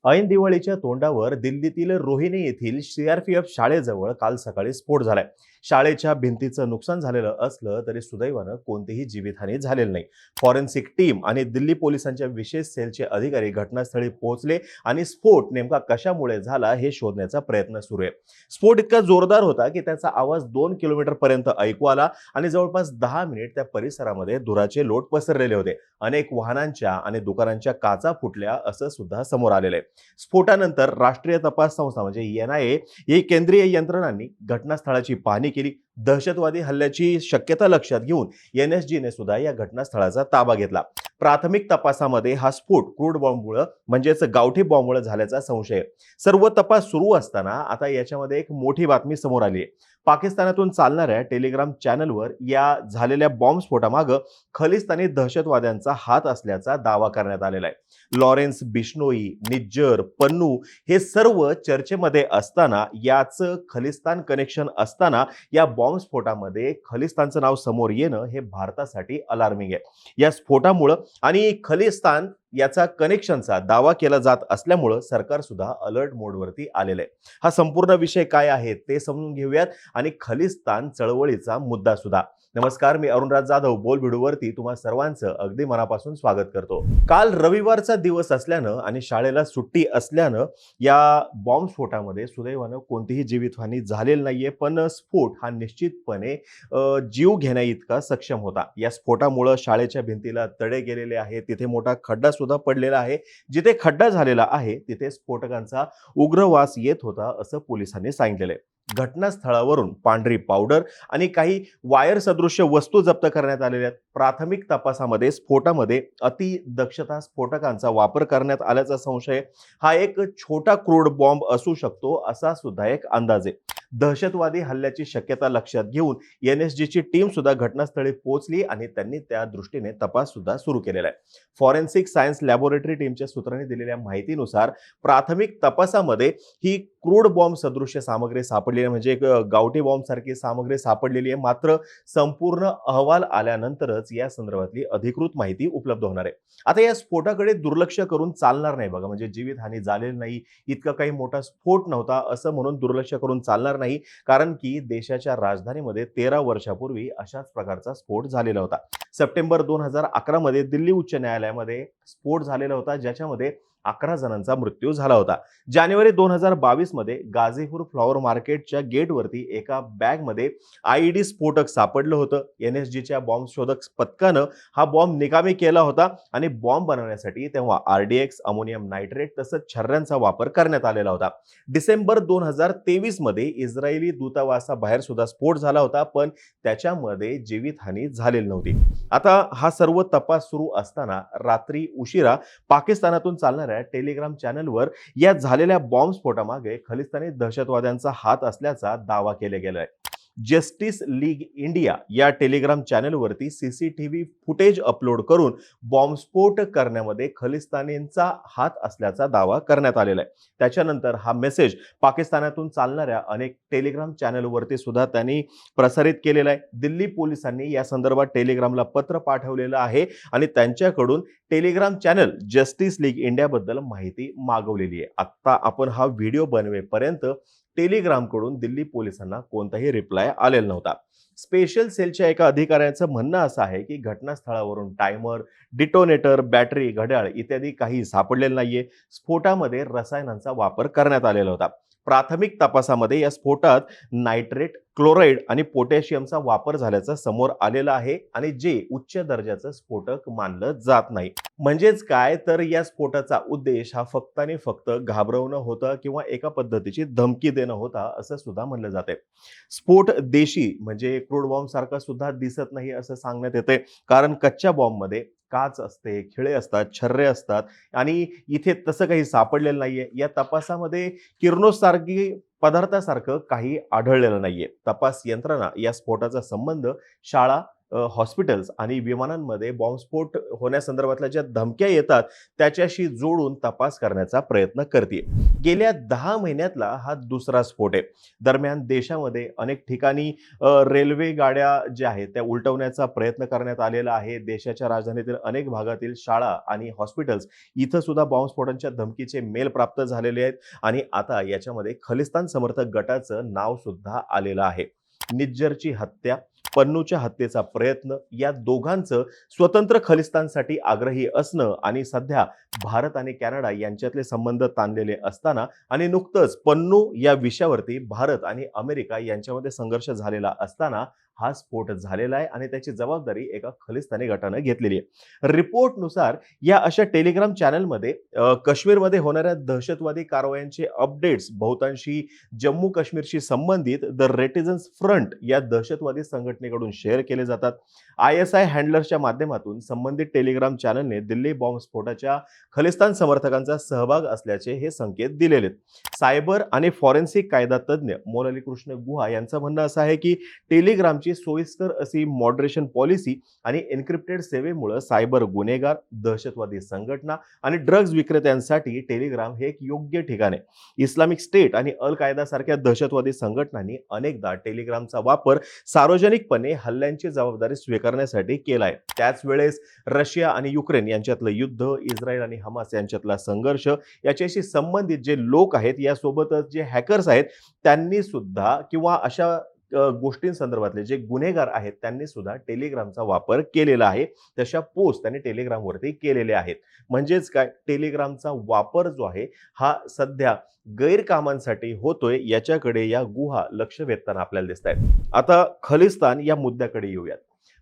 ऐन दिवाळीच्या तोंडावर दिल्लीतील रोहिणी येथील सीआरपीएफ शाळेजवळ काल सकाळी स्फोट झालाय. शाळेच्या भिंतीचं नुकसान झालेलं असलं तरी सुदैवानं कोणतीही जीवितहानी झालेली नाही. फॉरेन्सिक टीम आणि दिल्ली पोलिसांच्या विशेष सेलचे अधिकारी घटनास्थळी पोहोचले आणि स्फोट नेमका कशामुळे झाला हे शोधण्याचा प्रयत्न सुरू आहे. स्फोट इतका जोरदार होता की त्याचा आवाज 2 किलोमीटर पर्यंत ऐकू आला आणि जवळपास 10 मिनिट त्या परिसरामध्ये धुराचे लोट पसरलेले होते. अनेक वाहनांच्या आणि दुकानांच्या काचा फुटल्या असं सुद्धा समोर आलेलं आहे. स्फोटानंतर राष्ट्रीय तपास संस्था म्हणजे एनआयए ही केंद्रीय यंत्रणांनी घटनास्थळाची पाहणी केली. दहशतवादी हल्ल्याची शक्यता लक्षात घेऊन एनएसजीने सुद्धा या घटनास्थळाचा ताबा घेतला. प्राथमिक तपासामध्ये हा स्फोट क्रूड बॉम्बमुळे म्हणजेच गावठी बॉम्बमुळे झाल्याचा संशय आहे. सर्व तपास सुरू असताना आता याच्यामध्ये एक मोठी बातमी समोर आली आहे. पाकिस्तानातून चालणाऱ्या टेलिग्राम चॅनलवर या झालेल्या बॉम्बस्फोटामागे खलिस्तानी दहशतवाद्यांचा हात असल्याचा दावा करण्यात आलेला आहे. लॉरेन्स बिश्नोई, निज्जर, पन्नू हे सर्व चर्चेमध्ये असताना याचं खलिस्तान कनेक्शन असताना या बॉम्बस्फोटामध्ये खलिस्तानचं नाव समोर येणं हे भारतासाठी अलार्मिंग आहे. या स्फोटामुळे आणि खलिस्तान याचा कनेक्शनचा दावा केला जात असल्यामुळे सरकार सुद्धा अलर्ट मोडवरती आलेलं आहे. हा संपूर्ण विषय काय आहे ते समजून घेऊयात आणि खलिस्तान चळवळीचा मुद्दा सुद्धा. नमस्कार, मी अरुणराज जाधव बोल व्हिडिओवरती तुम्हा सर्वांचं अगदी मनापासून स्वागत करतो. काल रविवारचा दिवस असल्यानं आणि शाळेला सुट्टी असल्यानं या बॉम्बस्फोटामध्ये सुदैवानं कोणतीही जीवितहानी झालेली नाहीये, पण स्फोट हा निश्चितपणे जीव घेण्याइतका सक्षम होता. या स्फोटामुळे शाळेच्या भिंतीला तडे गेलेले आहेत, तिथे मोठा खड्डा सुद्धा पडलेला आहे. जिथे खड्डा झालेला आहे तिथे स्फोटकांचा उग्र वास येत होता असं पोलिसांनी सांगितलेलं आहे. घटनास्थळावरून पांढरी पावडर आणि काही वायर सदृश्य वस्तू जप्त करण्यात आलेल्या आहेत. प्राथमिक तपासामध्ये स्फोटामध्ये अतिदक्षता स्फोटकांचा वापर करण्यात आल्याचा संशय. हा एक छोटा क्रूड बॉम्ब असू शकतो असा सुद्धा एक अंदाज आहे. दहशतवादी हल्ल्याची शक्यता लक्षात घेऊन एनएसजीची टीम सुद्धा घटनास्थळी पोहोचली आणि त्यांनी त्या दृष्टीने तपास सुद्धा सुरू केलेला आहे. फॉरेन्सिक सायन्स लॅबोरेटरी टीमच्या सूत्रांनी दिलेल्या माहितीनुसार प्राथमिक तपासामध्ये ही क्रूड बॉम्ब सदृश्य सामग्री सापडलेली म्हणजे एक गावठी बॉम्ब सारखी सामग्री सापडलेली आहे. मात्र संपूर्ण अहवाल आल्यानंतरच या संदर्भातली अधिकृत माहिती उपलब्ध होणार आहे. आता या स्फोटाकडे दुर्लक्ष करून चालणार नाही बघा. म्हणजे जीवितहानी झालेली नाही, इतका काही मोठा स्फोट नव्हता असं म्हणून दुर्लक्ष करून चालणार नाही. कारण की देशाच्या राजधानीमध्ये 13 वर्षापूर्वी अशाच प्रकारचा स्फोट झालेला होता. सप्टेंबर 2011 मध्ये दिल्ली उच्च न्यायालयामध्ये स्फोट झालेला होता, ज्याच्यामध्ये 11 जणांचा मृत्यू झाला होता. जानेवारी 2022 मध्ये गाझीपूर फ्लॉवर मार्केटच्या गेटवरती एका बॅगमध्ये आयईडी स्फोटक सापडलं होतं. एनएसजीच्या बॉम्ब शोधक पथकानं हा बॉम्ब निकामी केला होता आणि बॉम्ब बनवण्यासाठी तेव्हा आरडीएक्स, अमोनियम नायट्रेट तसंच छर्र्यांचा वापर करण्यात आलेला होता. डिसेंबर 2023 मध्ये इस्रायली दूतावासाबाहेर सुद्धा स्फोट झाला होता, पण त्याच्यामध्ये जीवितहानी झालेली नव्हती. आता हा सर्व तपास सुरू असताना रात्री उशिरा पाकिस्तानातून चालणाऱ्या टेलिग्राम चॅनलवर या झालेल्या बॉम्बस्फोटामागे खलिस्तानी दहशतवाद्यांचा हात असल्याचा दावा केला गेलाय. जस्टिस लीग इंडिया या टेलिग्राम चॅनलवरती सीसीटीव्ही फुटेज अपलोड करून बॉम्बस्फोट करण्यामध्ये खलिस्तानींचा हात असल्याचा दावा करण्यात आलेला आहे. त्याच्यानंतर हा मेसेज पाकिस्तानातून चालणाऱ्या अनेक टेलिग्राम चॅनलवरती सुद्धा त्यांनी प्रसारित केलेला आहे. दिल्ली पोलिसांनी या संदर्भात टेलिग्रामला पत्र पाठवलेलं आहे आणि त्यांच्याकडून Telegram channel justice league India बद्दल माहिती मागवलेली आहे. आता आपण हा व्हिडिओ बनवेपर्यंत टेलिग्रामकडून दिल्ली पोलिसांना कोणताही रिप्लाय आलेला नव्हता. स्पेशल सेलच्या एका अधिकाऱ्याचं म्हणणं असं आहे की घटनास्थळावरून टायमर, डिटोनेटर, बॅटरी, घड्याळ इत्यादी काही सापडलेलं नाहीये. स्फोटामध्ये रसायनांचा वापर करण्यात आलेला होता. प्राथमिक तपासामध्ये या स्फोटात नायट्रेट, क्लोराईड आणि पोटॅशियमचा वापर झाल्याचं समोर आलेलं आहे आणि जे उच्च दर्जाचं स्फोटक मानलं जात नाही. म्हणजेच काय तर या स्फोटाचा उद्देश हा फक्त आणि फक्त घाबरवणं होतं किंवा एका पद्धतीची धमकी देणं होता असं सुद्धा म्हणलं जाते. स्फोट देशी म्हणजे क्रूड बॉम्ब सारखा सुद्धा दिसत नाही असं सांगण्यात येते, कारण कच्च्या बॉम्बमध्ये काच असते, खिळे असतात, छर्रे असतात आणि इथे तसं काही सापडलेलं नाहीये. या तपासामध्ये किरणोत्सार्गी पदार्थासारखं काही आढळलेलं नाहीये. तपास यंत्रणा या स्फोटाचा संबंध शाळा, हॉस्पिटल्स आणि विमानांमध्ये बॉम्बस्फोट होण्यासंदर्भातल्या ज्या धमक्या येतात त्याच्याशी जोडून तपास करण्याचा प्रयत्न करते. गेल्या 10 महिन्यातला हा दुसरा स्फोट आहे. दरम्यान देशामध्ये अनेक ठिकाणी रेल्वे गाड्या ज्या आहेत त्या उलटवण्याचा प्रयत्न करण्यात आलेला आहे. देशाच्या राजधानीतील अनेक भागातील शाळा आणि हॉस्पिटल्स इथं सुद्धा बॉम्बस्फोटांच्या धमकीचे मेल प्राप्त झालेले आहेत आणि आता याच्यामध्ये खलिस्तान समर्थक गटाचं नाव सुद्धा आलेलं आहे. निज्जरची हत्या, पन्नूच्या हत्येचा प्रयत्न या दोघांचं स्वतंत्र खलिस्तानसाठी आग्रही असणं आणि सध्या भारत आणि कॅनडा यांच्यातले संबंध ताणलेले असताना आणि नुकतंच पन्नू या विषयावरती भारत आणि अमेरिका यांच्यामध्ये संघर्ष झालेला असताना हा स्फोट झालेला आहे आणि त्याची जबाबदारी एका खलिस्तानी गटाने घेतलेली आहे. रिपोर्टनुसार या अशा टेलिग्राम चॅनलमध्ये काश्मीरमध्ये होणाऱ्या दहशतवादी कारवायांचे अपडेट्स बहुतांशी जम्मू काश्मीरशी संबंधित द रेटिझन्स फ्रंट या दहशतवादी संघटनेकडून शेअर केले जातात. ISI हँडलर्सच्या माध्यमातून संबंधित टेलिग्राम चॅनलने दिल्ली बॉम्बस्फोटाच्या खलिस्तान समर्थकांचा सहभाग असल्याचे हे संकेत दिलेले आहेत. सायबर आणि फॉरेन्सिक कायदा तज्ज्ञ मौलाली कृष्ण गुहा यांचं म्हणणं असं आहे की टेलिग्रामची सोयीस्कर अशी मॉडरेशन पॉलिसी आणि एन्क्रिप्टेड सेवेमुळे सायबर गुन्हेगार, दहशतवादी संघटना आणि ड्रग्ज विक्रेत्यांसाठी टेलिग्राम हे एक योग्य ठिकाण आहे. इस्लामिक स्टेट आणि अल कायदा सारख्या दहशतवादी संघटनांनी अनेकदा टेलिग्रामचा वापर सार्वजनिकपणे हल्ल्यांची जबाबदारी स्वीकारण्यासाठी केला आहे. त्याच वेळेस रशिया आणि युक्रेन यांच्यातलं युद्ध, इस्रायल आणि हमास यांच्यातला संघर्ष याच्याशी संबंधित जे लोक आहेत यासोबतच जे हॅकर्स आहेत त्यांनी सुद्धा किंवा अशा गोष्टींसंदर्भातले जे गुन्हेगार आहेत त्यांनी सुद्धा टेलिग्रामचा वापर केलेला आहे. तशा पोस्ट त्यांनी टेलिग्रामवरती केलेल्या आहेत. म्हणजेच काय, टेलिग्रामचा वापर जो आहे हा सध्या गैरकामांसाठी होतोय याच्याकडे या गुहा लक्ष वेधताना आपल्याला दिसत आहेत. आता खलिस्तान या मुद्द्याकडे येऊयात.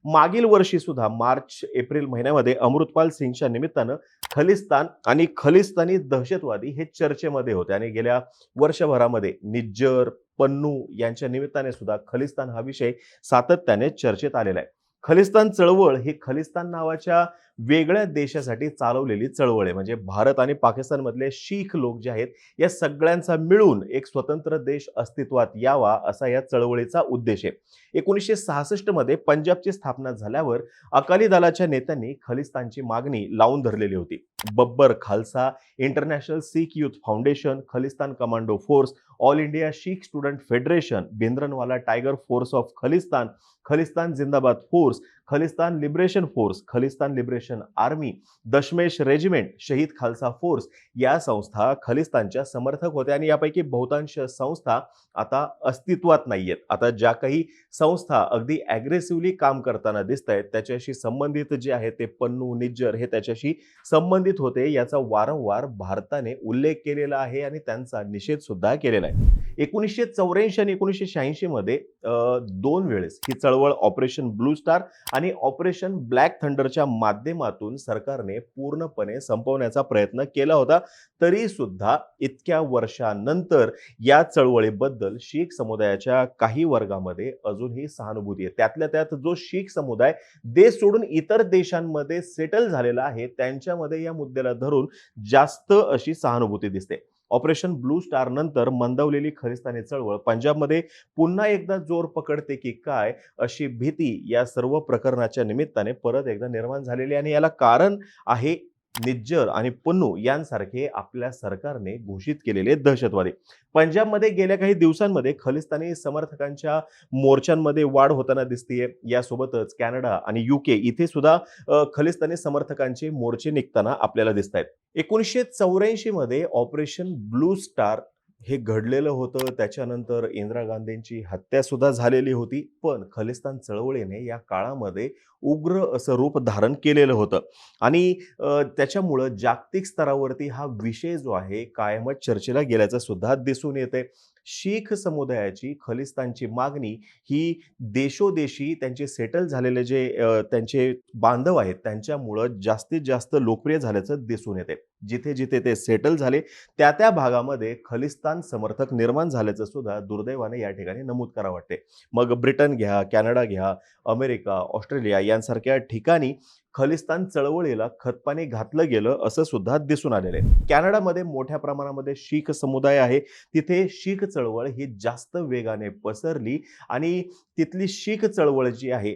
मागील वर्षी सुद्धा मार्च-एप्रिल महिन्यामध्ये अमृतपाल सिंगच्या निमित्तानं खलिस्तान आणि खलिस्तानी दहशतवादी हे चर्चेमध्ये होते आणि गेल्या वर्षभरामध्ये निज्जर, पन्नू यांच्या निमित्ताने सुद्धा खलिस्तान हा विषय सातत्याने चर्चेत आलेला आहे. खलिस्तान चळवळ ही खलिस्तान नावाच्या वेगळ्या देशासाठी चालवलेली चळवळ आहे. म्हणजे भारत आणि पाकिस्तानमधले शीख लोक जे आहेत या सगळ्यांचा मिळून एक स्वतंत्र देश अस्तित्वात यावा असा या चळवळीचा उद्देश आहे. 1966 मध्ये पंजाबची स्थापना झाल्यावर अकाली दलाच्या नेत्यांनी खलिस्तानची मागणी लावून धरलेली होती. Babbar Khalsa, international Sikh youth foundation, Khalistan commando force, all India Sikh student federation, Bhindranwala tiger force of Khalistan, Khalistan Zindabad force, Khalistan liberation force, Khalistan liberation army, Dashmesh regiment, Shaheed Khalsa force या संस्था खलिस्तानच्या समर्थक होत्या आणि यापैकी बहुतांश संस्था आता अस्तित्वात नाहीयेत. आता ज्या काही संस्था अगदी ॲग्रेसिव्हली काम करताना दिसत आहेत त्याच्याशी संबंधित जे आहे ते पन्नू, निज्जर हे त्याच्याशी संबंधित होते याचा वारंवार भारताने उल्लेख केलेला आहे आणि त्यांचा निषेध सुद्धा केलेला आहे. 1984 आणि 1986 मध्ये दोन वेळेस ही चळवळ ऑपरेशन ब्लू स्टार आणि ऑपरेशन ब्लॅक थंडरच्या माध्यमातून सरकारने पूर्णपणे संपवण्याचा प्रयत्न केला होता. तरी सुद्धा इतक्या वर्षानंतर या चळवळीबद्दल शीख समुदायाच्या काही वर्गामध्ये अजूनही सहानुभूती आहे. त्यातल्या त्यात जो शीख समुदाय देश सोडून इतर देशांमध्ये सेटल झालेला आहे त्यांच्यामध्ये या मुद्द्याला धरून जास्त अशी सहानुभूती दिसते. ऑपरेशन ब्लू स्टार नंतर मंदावलेली खलिस्तानी चळवळ पंजाबमध्ये पुन्हा एकदा जोर पकडते की काय अशी भीती या सर्व प्रकरणाच्या निमित्ताने परत एकदा निर्माण झालेली आणि याला कारण आहे निज्जर आणि पन्नू यांसारखे आपल्या सरकारने घोषित केलेले दहशतवादी. पंजाबमध्ये गेल्या काही दिवसांमध्ये खलिस्तानी समर्थकांच्या मोर्चांमध्ये वाढ होताना दिसतीये. यासोबतच कॅनडा आणि UK इथे सुद्धा खलिस्तानी समर्थकांचे मोर्चे निघताना आपल्याला दिसत आहेत. 1984 मध्ये ऑपरेशन ब्लू स्टार हे घडलेलं होतं. त्याच्यानंतर इंदिरा गांधींची हत्या सुद्धा झालेली होती. पण खलिस्तान चळवळीने या काळामध्ये उग्र असं रूप धारण केलेलं होतं आणि त्याच्यामुळं जागतिक स्तरावरती हा विषय जो आहे कायमच चर्चेला गेल्याचं सुद्धा दिसून येते. शीख समुदायाची खलिस्तानची मागणी ही देशोदेशी त्यांचे सेटल झालेले जे त्यांचे बांधव आहेत त्यांच्यामुळं जास्तीत जास्त लोकप्रिय झाल्याचं दिसून येते. जिथे जिथे ते सेटल झाले त्या त्या भागामध्ये खलिस्तान समर्थक निर्माण झाल्याचं सुद्धा दुर्दैवाने या ठिकाणी नमूद करावं वाटते. मग ब्रिटन घ्या, कॅनडा घ्या, अमेरिका, ऑस्ट्रेलिया यांसारख्या ठिकाणी खलिस्तान चळवळीला खतपाणी घातलं गेलं असं सुद्धा दिसून आलेलं आहे. कॅनडामध्ये मोठ्या प्रमाणामध्ये शीख समुदाय आहे. तिथे शीख चळवळ ही जास्त वेगाने पसरली आणि तिथली शीख चळवळ जी आहे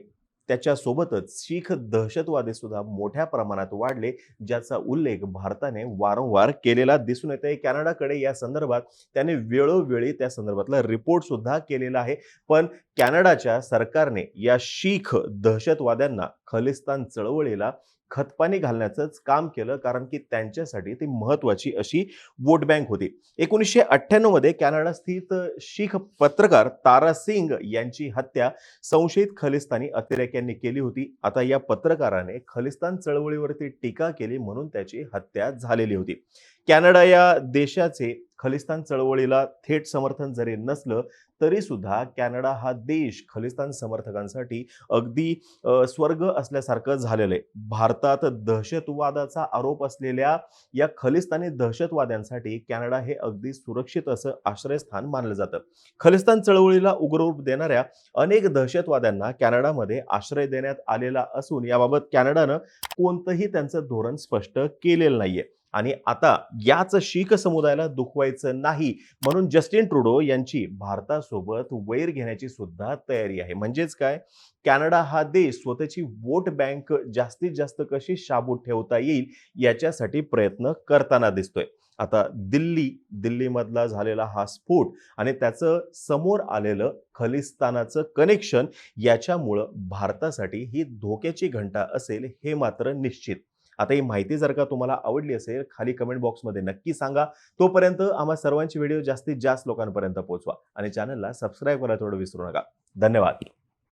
त्याच्यासोबतच शीख दहशतवादी सुद्धा मोठ्या प्रमाणात वाढले, ज्याचा उल्लेख भारताने वारंवार केलेला दिसून येतोय. कॅनडाकडे या संदर्भात त्याने वेळोवेळी त्या संदर्भातला रिपोर्ट सुद्धा केलेला आहे. पण कॅनडाच्या सरकारने या शीख दहशतवाद्यांना खलिस्तान चळवळीला खतपाणी घालण्याचंच काम केलं, कारण की त्यांच्यासाठी ती महत्वाची अशी वोट बँक होती. 1998 मध्ये कॅनडा स्थित शीख पत्रकार तारा सिंग यांची हत्या संशयित खलिस्तानी अतिरेक्यांनी केली होती. आता या पत्रकाराने खलिस्तान चळवळीवरती टीका केली म्हणून त्याची हत्या झालेली होती. कॅनडा या देशाचे खलिस्तान चळवळीला थेट समर्थन जरी नसलं तरी सुद्धा कॅनडा हा देश खलिस्तान समर्थकांसाठी अगदी स्वर्ग असल्यासारखं झालेलं आहे. भारतात दहशतवादाचा आरोप असलेल्या या खलिस्तानी दहशतवाद्यांसाठी कॅनडा हे अगदी सुरक्षित असं आश्रयस्थान मानलं जातं. खलिस्तान चळवळीला उग्ररूप देणाऱ्या अनेक दहशतवाद्यांना कॅनडामध्ये आश्रय देण्यात आलेला असून याबाबत कॅनडानं कोणतंही त्यांचं धोरण स्पष्ट केलेलं नाहीये. आणि आता याच शीख समुदायाला दुखवायचं नाही म्हणून जस्टिन ट्रुडो यांची भारतासोबत वैर घेण्याची सुद्धा तयारी आहे. म्हणजेच काय, कॅनडा हा देश स्वतःची वोट बँक जास्तीत जास्त कशी शाबूत ठेवता येईल याच्यासाठी प्रयत्न करताना दिसतोय. आता दिल्लीमधला झालेला हा स्फोट आणि त्याचं समोर आलेलं खलिस्तानाचं कनेक्शन याच्यामुळं भारतासाठी ही धोक्याची घंटा असेल हे मात्र निश्चित. आता ही माहिती जर का तुम्हाला आवडली असेल, खाली कमेंट बॉक्समध्ये नक्की सांगा. तोपर्यंत आम्हा सर्वांची व्हिडिओ जास्तीत जास्त लोकांपर्यंत पोहोचवा आणि चॅनलला सबस्क्राईब करायला थोडं विसरू नका. धन्यवाद.